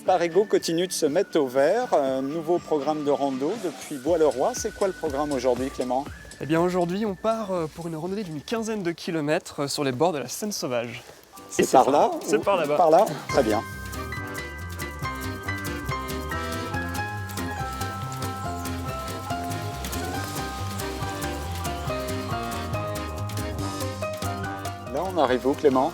Parigot continue de se mettre au vert. Nouveau programme de rando depuis Bois-le-Roi. C'est quoi le programme aujourd'hui, Clément? Eh bien aujourd'hui on part pour une randonnée d'une quinzaine de kilomètres sur les bords de la Seine sauvage. C'est par là? C'est par là-bas. Par là? Très bien. Là on arrive où, Clément?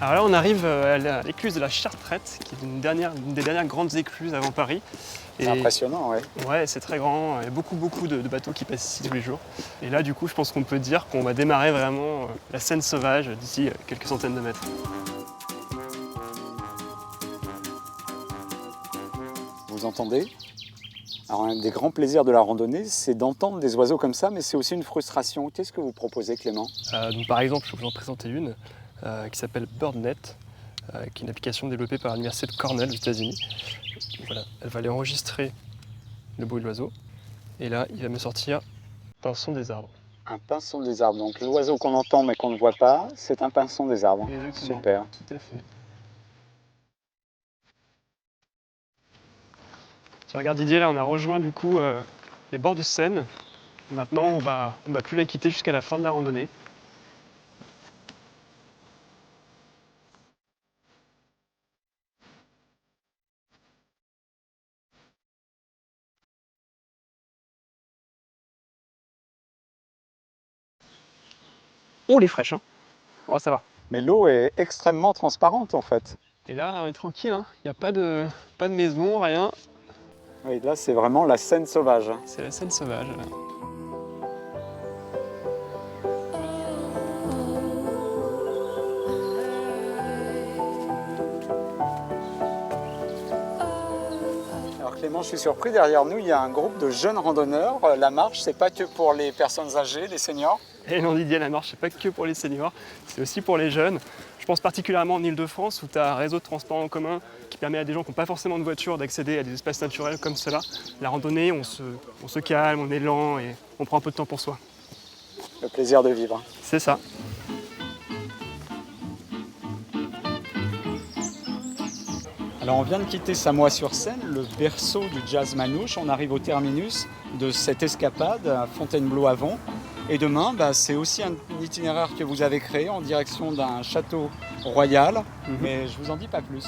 Alors là on arrive à l'écluse de la Chartrette, qui est une des dernières grandes écluses avant Paris. C'est impressionnant, oui. Ouais, c'est très grand, il y a beaucoup de bateaux qui passent ici tous les jours. Et là du coup je pense qu'on peut dire qu'on va démarrer vraiment la Seine sauvage d'ici quelques centaines de mètres. Vous entendez? Alors, un des grands plaisirs de la randonnée, c'est d'entendre des oiseaux comme ça, mais c'est aussi une frustration. Qu'est-ce que vous proposez, Clément? Donc par exemple, je vais vous en présenter une qui s'appelle BirdNet, qui est une application développée par l'université de Cornell aux États-Unis. Voilà, elle va aller enregistrer le bruit de l'oiseau, et là, il va me sortir un son des arbres. Un pinson des arbres. Donc l'oiseau qu'on entend mais qu'on ne voit pas, c'est un pinson des arbres. Exactement. Super. Tout à fait. Tu regardes Didier, là on a rejoint du coup les bords de Seine. Maintenant on va plus la quitter jusqu'à la fin de la randonnée. Oh, elle est fraîche, hein. Oh, ça va. Mais l'eau est extrêmement transparente en fait. Et là on est tranquille, hein. Il n'y a pas de maison, rien. Oui, là c'est vraiment la Seine sauvage. C'est la Seine sauvage. Là. Alors Clément, je suis surpris, derrière nous il y a un groupe de jeunes randonneurs. La marche, c'est pas que pour les personnes âgées, les seniors. Et non Didier, la marche, c'est pas que pour les seniors, c'est aussi pour les jeunes. Je pense particulièrement en Ile-de-France où tu as un réseau de transport en commun qui permet à des gens qui n'ont pas forcément de voiture d'accéder à des espaces naturels comme cela. La randonnée, on se calme, on est lent et on prend un peu de temps pour soi. Le plaisir de vivre. C'est ça. Alors on vient de quitter Samois-sur-Seine, le berceau du jazz manouche. On arrive au terminus de cette escapade à Fontainebleau-Avon. Et demain, c'est aussi un itinéraire que vous avez créé en direction d'un château royal, mais je vous en dis pas plus.